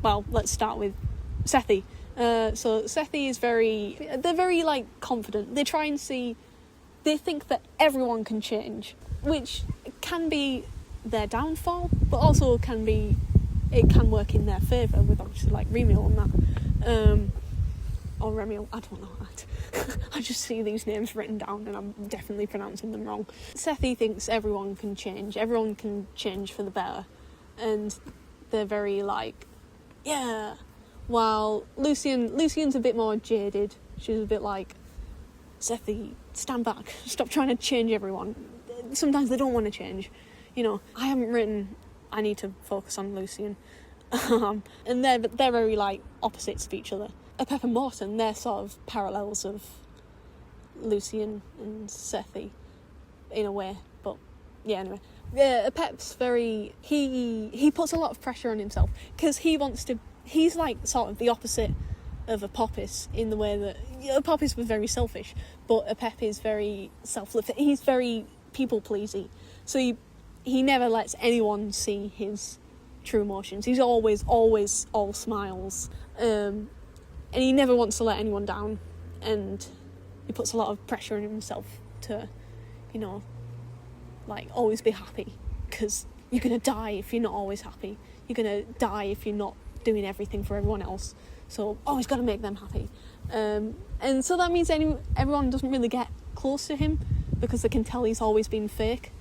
Well, let's start with Sethi. So Sethi is they're very, like, confident. They think that everyone can change, which can be their downfall, but also it can work in their favour with, obviously, like, Remiel and that. Or Remiel, I don't know that. I just see these names written down and I'm definitely pronouncing them wrong. Sethi thinks everyone can change for the better. And they're very, like, yeah. While Lucian's a bit more jaded. She's a bit like, Sethi, stand back. Stop trying to change everyone. Sometimes they don't want to change. You know, I haven't written, I need to focus on Lucian. And they're very, like, opposites of each other. Apep and Morton, they're sort of parallels of Lucian and Sethi in a way. But, yeah, anyway. Yeah, Apep's very... He puts a lot of pressure on himself because he's, like, sort of the opposite of Apophis in the way that... Apophis was very selfish, but Apep is very selfless. He's very people-pleasy. So he never lets anyone see his true emotions. He's always all smiles. And he never wants to let anyone down. And he puts a lot of pressure on himself to, you know, like, always be happy. Because you're going to die if you're not always happy. You're going to die if you're not doing everything for everyone else. So always got to make them happy. And so that means everyone doesn't really get close to him because they can tell he's always been fake.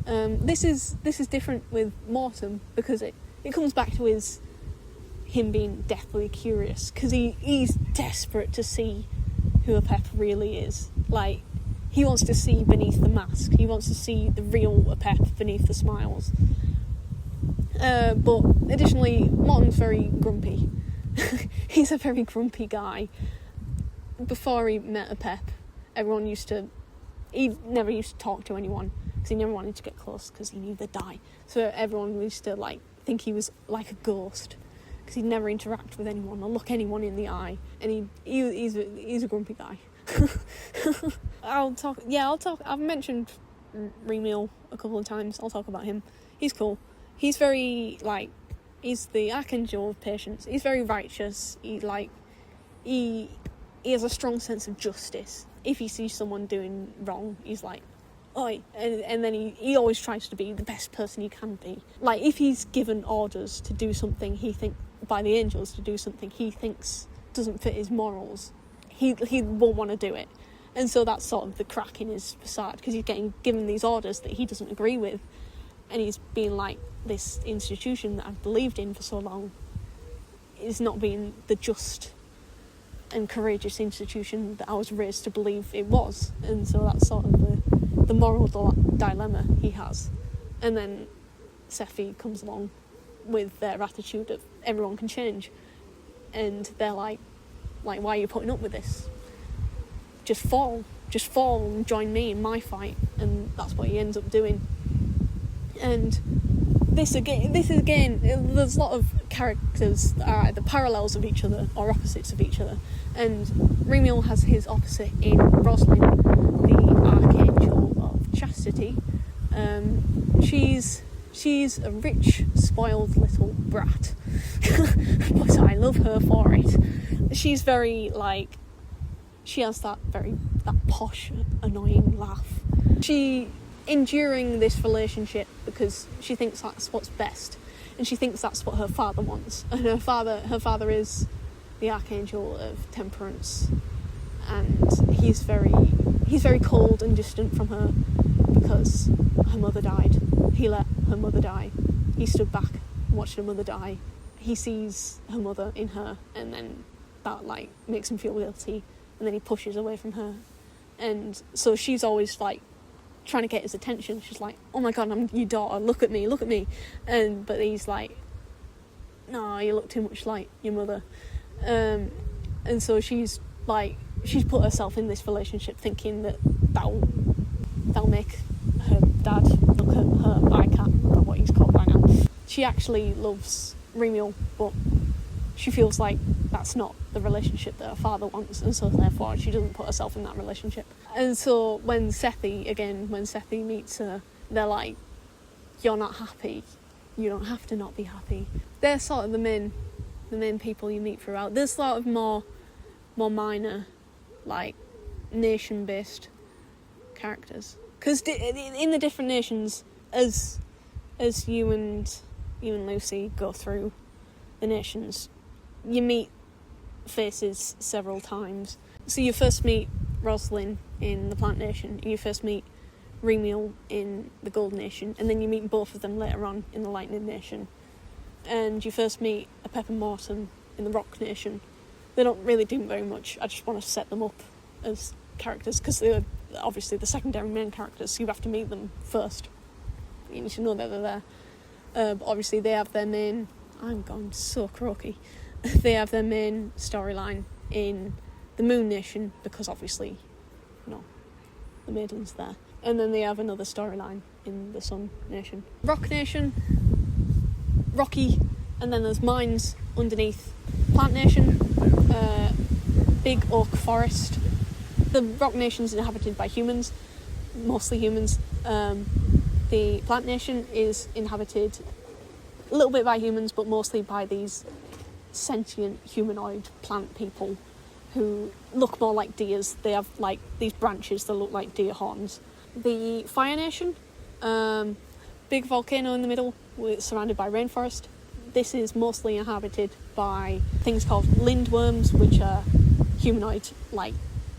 This is different with Mortem because it comes back to him being deathly curious because he's desperate to see who Apep really is. Like, he wants to see beneath the mask. He wants to see the real Apep beneath the smiles. But additionally, Morton's very grumpy. He's a very grumpy guy. Before he met Apep, he never used to talk to anyone because he never wanted to get close because he knew they'd die. So everyone used to, like, think he was like a ghost because he'd never interact with anyone or look anyone in the eye. And he's a grumpy guy. I'll talk. I've mentioned Remiel a couple of times. I'll talk about him. He's cool. He's very, like, he's the archangel of patience. He's very righteous. He has a strong sense of justice. If he sees someone doing wrong, he's like, oi, and then he always tries to be the best person he can be. Like, if he's given orders to do something by the angels to do something he thinks doesn't fit his morals, he won't want to do it. And so that's sort of the crack in his facade, because he's getting given these orders that he doesn't agree with, and he's being like, this institution that I've believed in for so long is not being the just and courageous institution that I was raised to believe it was. And so that's sort of the moral dilemma he has. And then Sethi comes along with their attitude of everyone can change, and they're like, why are you putting up with this? Just fall and join me in my fight. And that's what he ends up doing. And this again, there's a lot of characters that are either parallels of each other or opposites of each other. And Remiel has his opposite in Roslyn, the Archangel of Chastity. She's a rich, spoiled little brat, but I love her for it. She's very, like, she has that posh, annoying laugh. She enduring this relationship because she thinks that's what's best, and she thinks that's what her father wants. And her father is the Archangel of Temperance, and he's very cold and distant from her because her mother died. He let her mother die. He stood back and watched her mother die. He sees her mother in her, and then that, like, makes him feel guilty, and then he pushes away from her. And so she's always, like, trying to get his attention. She's like, oh my god, I'm your daughter, look at me. But he's like, no, you look too much like your mother. And so she's put herself in this relationship thinking that that'll make her dad look at her. I can't remember what he's called by now. She actually loves Remiel, but she feels like that's not the relationship that her father wants, and so therefore she doesn't put herself in that relationship. And so when Sethi meets her, they're like, you're not happy, you don't have to not be happy. They're sort of the main the main people you meet throughout. There's sort of more minor, like, nation-based characters. Because in the different nations, as you and Lucy go through the nations, you meet faces several times. So you first meet Rosalind in the Plant Nation, and you first meet Remiel in the Gold Nation, and then you meet both of them later on in the Lightning Nation. And you first meet a Pepper Morton in the Rock Nation. They don't really do very much. I just want to set them up as characters, because they're obviously the secondary main characters, so you have to meet them first. You need to know that they're there. But obviously they have their main... I'm gone so croaky. They have their main storyline in the Moon Nation, because obviously, the Maiden's there. And then they have another storyline in the Sun Nation. Rock Nation, rocky, and then there's mines underneath. Plant Nation, big oak forest. The Rock Nation's inhabited by humans, mostly humans. The Plant Nation is inhabited a little bit by humans, but mostly by these sentient humanoid plant people who look more like deers. They have like these branches that look like deer horns. The Fire Nation, big volcano in the middle, surrounded by rainforest. This is mostly inhabited by things called lindworms, which are humanoid, like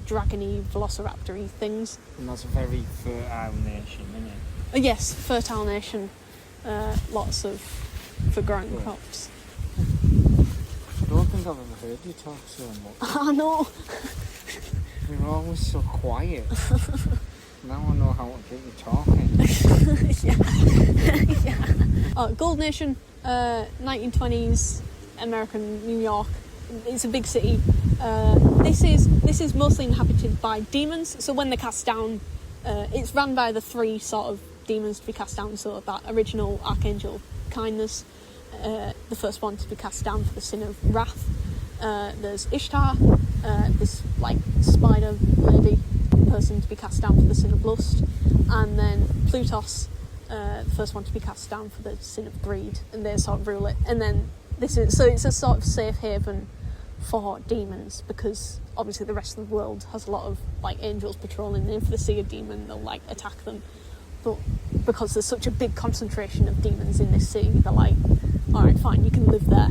dragony, velociraptor-y things. And that's a very fertile nation, isn't it? Yes, fertile nation. Lots for growing crops. I don't think I've ever heard you talk so much. I know. You're always so quiet. Now I know how to get you talking. Yeah. Gold Nation, 1920s American New York. It's a big city. This is mostly inhabited by demons. So when they're cast down, it's run by the three sort of demons to be cast down. So that original Archangel Kindness, the first one to be cast down for the sin of wrath. There's Ishtar, this like spider lady person to be cast down for the sin of lust, and then Plutos, the first one to be cast down for the sin of greed, and they sort of rule it. And then it's a sort of safe haven for demons, because obviously the rest of the world has a lot of like angels patrolling, and if they see a demon they'll like attack them. But because there's such a big concentration of demons in this city, they're like, alright, fine, you can live there.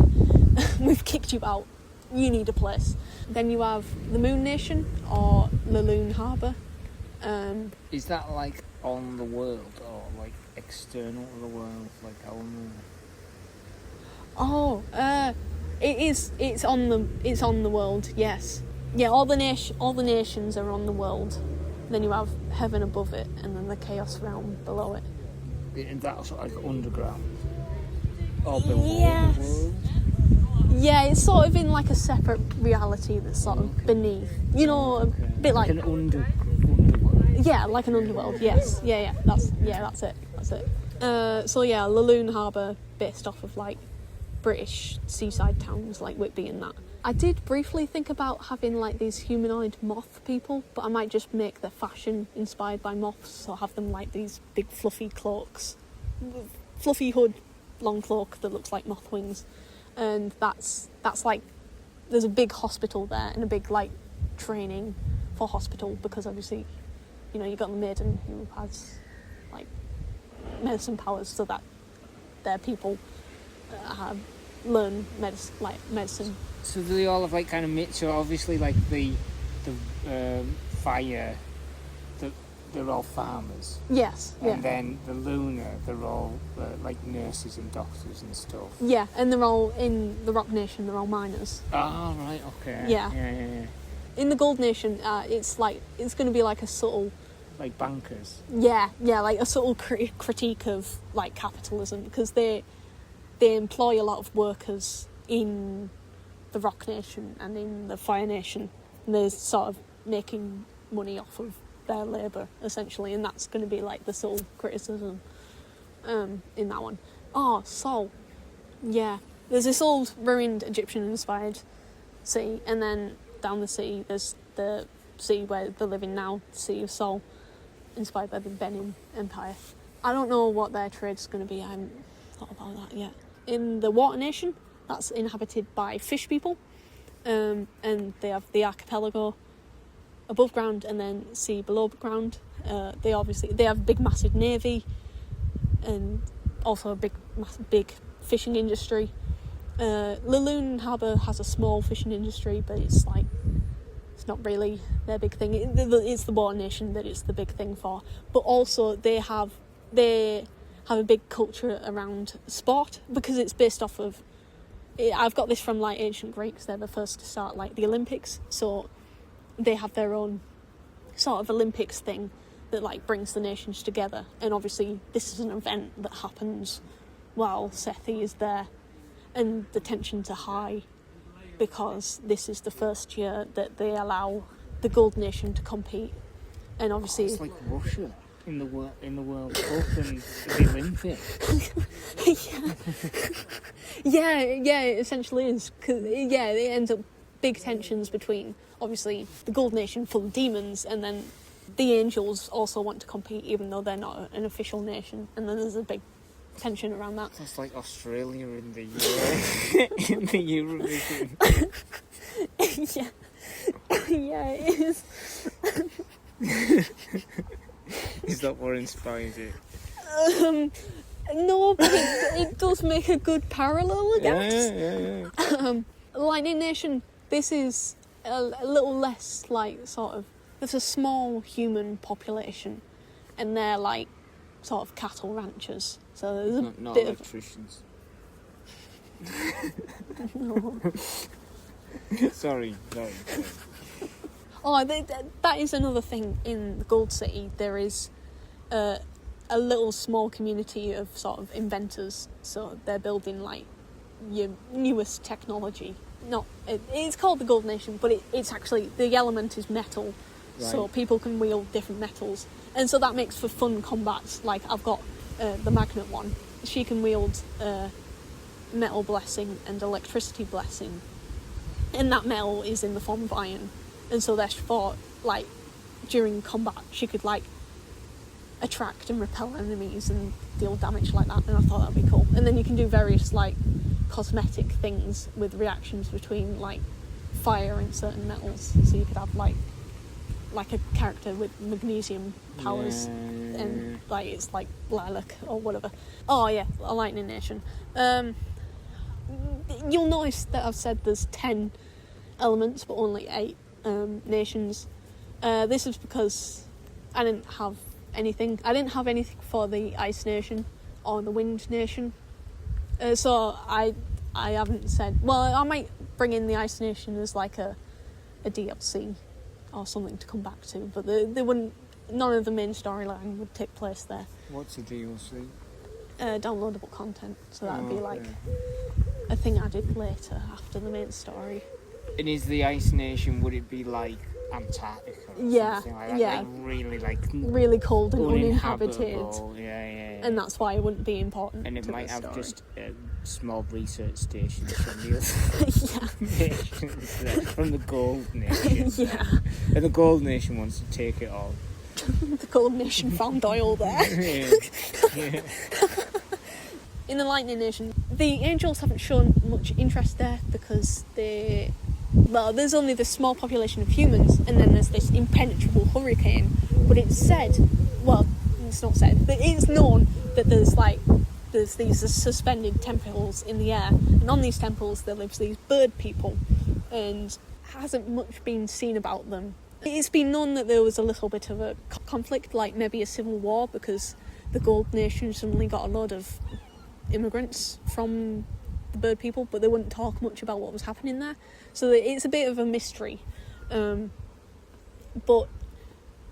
We've kicked you out. You need a place. Then you have the Moon Nation, or Laloon Harbour. Is that like on the world, or like external to the world, like on the... It's on the world. Yes, yeah. All the nations are on the world. Then you have heaven above it, and then the chaos realm below it. And that's like underground, or below yes. the world. Yeah, it's sort of in like a separate reality that's sort of beneath. A bit like an underworld. Yeah, like an underworld. Yes, yeah. That's it. So yeah, Laloon Harbour, based off of like British seaside towns like Whitby and that. I did briefly think about having like these humanoid moth people, but I might just make their fashion inspired by moths, or have them like these big fluffy cloaks, fluffy hood, long cloak that looks like moth wings. And that's like, there's a big hospital there, and a big like training for hospital, because obviously, you've got the Maiden who has like medicine powers, so that their people learn medicine. So do they all have like kind of so obviously like the fire, they're all farmers. Yes. Yeah. And then the lunar, they're all like nurses and doctors and stuff. Yeah, and they're all in the Rock Nation. They're all miners. Oh right, okay. Yeah. In the Gold Nation, it's going to be like a subtle, like bankers. Yeah, like a subtle critique of like capitalism, because they employ a lot of workers in the Rock Nation and in the Fire Nation, and they're sort of making money off of their labour essentially, and that's going to be like the subtle criticism in that one. Sol. Yeah, there's this old ruined Egyptian-inspired city, and then down the city there's the city where they're living now, the city of Sol, inspired by the Benin Empire. I don't know what their trade's going to be. I haven't thought about that yet. In the Water Nation, that's inhabited by fish people, and they have the archipelago above ground and then sea below ground. They have a big, massive navy, and also a big fishing industry. Laloon Harbour has a small fishing industry, but it's not really their big thing. It's the water nation that it's the big thing for. But also they have a big culture around sport, because it's based off of. I've got this from like ancient Greeks. They're the first to start like the Olympics, so they have their own sort of Olympics thing that like brings the nations together. And obviously this is an event that happens while Sethi is there, and the tensions are high because this is the first year that they allow the Gold Nation to compete. And obviously it's like Russia in the World Cup and the Olympics. yeah, it essentially is. 'Cause, yeah, it ends up big tensions between obviously the Gold Nation full of demons, and then the angels also want to compete even though they're not an official nation, and then there's a big tension around that. It's like Australia in the in the Eurovision. Yeah, it is. Is that what inspires it? No, but it does make a good parallel, I guess. Yeah. Lightning Nation, this is a little less like sort of. There's a small human population, and they're like sort of cattle ranchers. So there's a not bit electricians. of. No. Sorry. Oh, that is another thing in the Gold City. There is a little small community of sort of inventors. So they're building like your newest technology. It's called the Gold Nation, but it's actually, the element is metal. Right. So people can wield different metals. And so that makes for fun combats. Like I've got the Magnet one. She can wield metal blessing and electricity blessing. And that metal is in the form of iron. And so therefore, like, during combat, she could, like, attract and repel enemies and deal damage like that. And I thought that'd be cool. And then you can do various, like, cosmetic things with reactions between, like, fire and certain metals. So you could have, like a character with magnesium powers, and, like, it's, like, lilac or whatever. Oh, yeah, a Lightning Nation. You'll notice that I've said there's 10 elements, but only 8. Nations. This is because I didn't have anything. I didn't have anything for the Ice Nation or the Wind Nation. So I haven't said. Well, I might bring in the Ice Nation as like a DLC or something to come back to, but they wouldn't. None of the main storyline would take place there. What's a DLC? Downloadable content. So that would be like a thing added later after the main story. And is the Ice Nation, would it be like Antarctica or something like that? Yeah. Like really really cold and uninhabited. Yeah. And that's why it wouldn't be important. And it to might the have story. just small research stations from the other nations there, from the Gold Nation. Yeah. And the Gold Nation wants to take it all. The Gold Nation found oil there. Yeah. In the Lightning Nation, the Angels haven't shown much interest there because there's only this small population of humans, and then there's this impenetrable hurricane. But it's said, well, it's not said, but it's known that there's these suspended temples in the air, and on these temples there lives these bird people, and hasn't much been seen about them. It's been known that there was a little bit of a conflict, like maybe a civil war, because the Gold Nation suddenly got a load of immigrants from the bird people, but they wouldn't talk much about what was happening there. So it's a bit of a mystery. But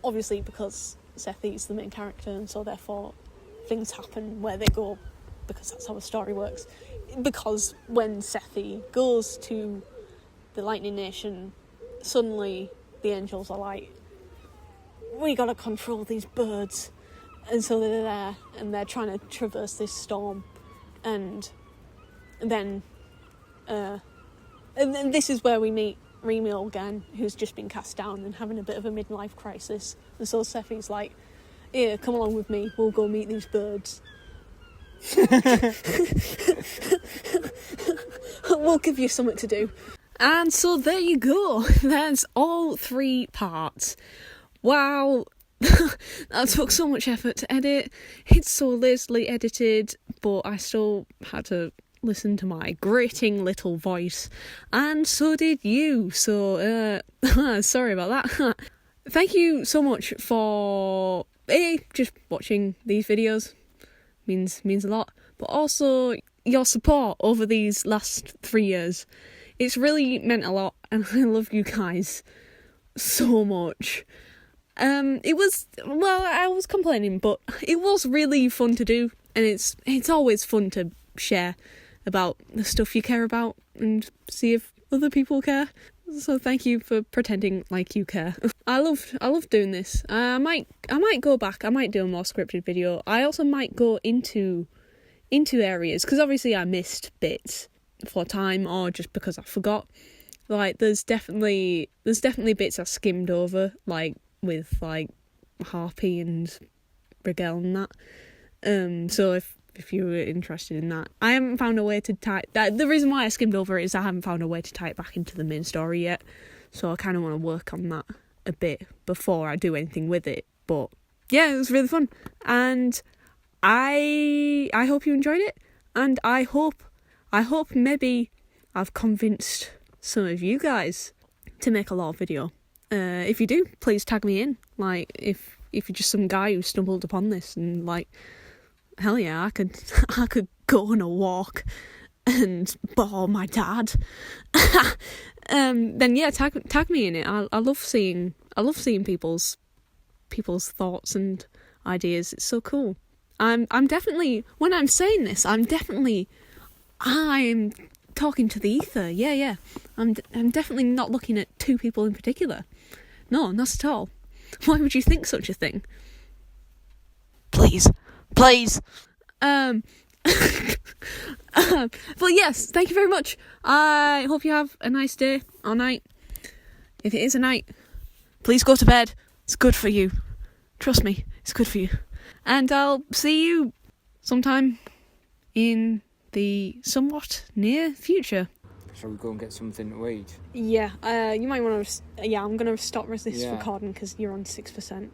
obviously because Sethi is the main character, and so therefore things happen where they go, because that's how the story works. Because when Sethi goes to the Lightning Nation, suddenly the angels are like, we gotta control these birds. And so they're there, and they're trying to traverse this storm. And then this is where we meet Remil again, who's just been cast down and having a bit of a midlife crisis. And so Sephi's like, here, come along with me, we'll go meet these birds. we'll give you something to do. And so there you go. There's all 3 parts. Wow. That took so much effort to edit. It's so lazily edited, but I still had to listen to my grating little voice, and so did you. So sorry about that. Thank you so much for just watching these videos. Means a lot, but also your support over these last 3 years. It's really meant a lot, and I love you guys so much. It was, well, I was complaining, but it was really fun to do, and it's always fun to share about the stuff you care about and see if other people care. So thank you for pretending like you care. I love doing this. I might go back. I might do a more scripted video. I also might go into areas, because obviously I missed bits for time or just because I forgot. Like there's definitely bits I skimmed over, like with like Harpy and Rigel and that. So if you were interested in that, I haven't found a way to tie that. The reason why I skimmed over it is I haven't found a way to tie it back into the main story yet. So I kind of want to work on that a bit before I do anything with it. But yeah, it was really fun, and I hope you enjoyed it, and I hope maybe I've convinced some of you guys to make a lore video. If you do, please tag me in. Like if you're just some guy who stumbled upon this and like, hell yeah, I could go on a walk and bore my dad. Then yeah, tag me in it. I love seeing people's thoughts and ideas. It's so cool. I'm definitely, when I'm saying this, I'm talking to the ether. Yeah. I'm definitely not looking at 2 people in particular. No, not at all. Why would you think such a thing? Please. But yes, thank you very much. I hope you have a nice day or night. If it is a night, please go to bed. It's good for you. Trust me, it's good for you. And I'll see you sometime in the somewhat near future. Shall we go and get something to eat? Yeah, you might want to... Yeah, I'm going to stop this Yeah. recording because you're on 6%.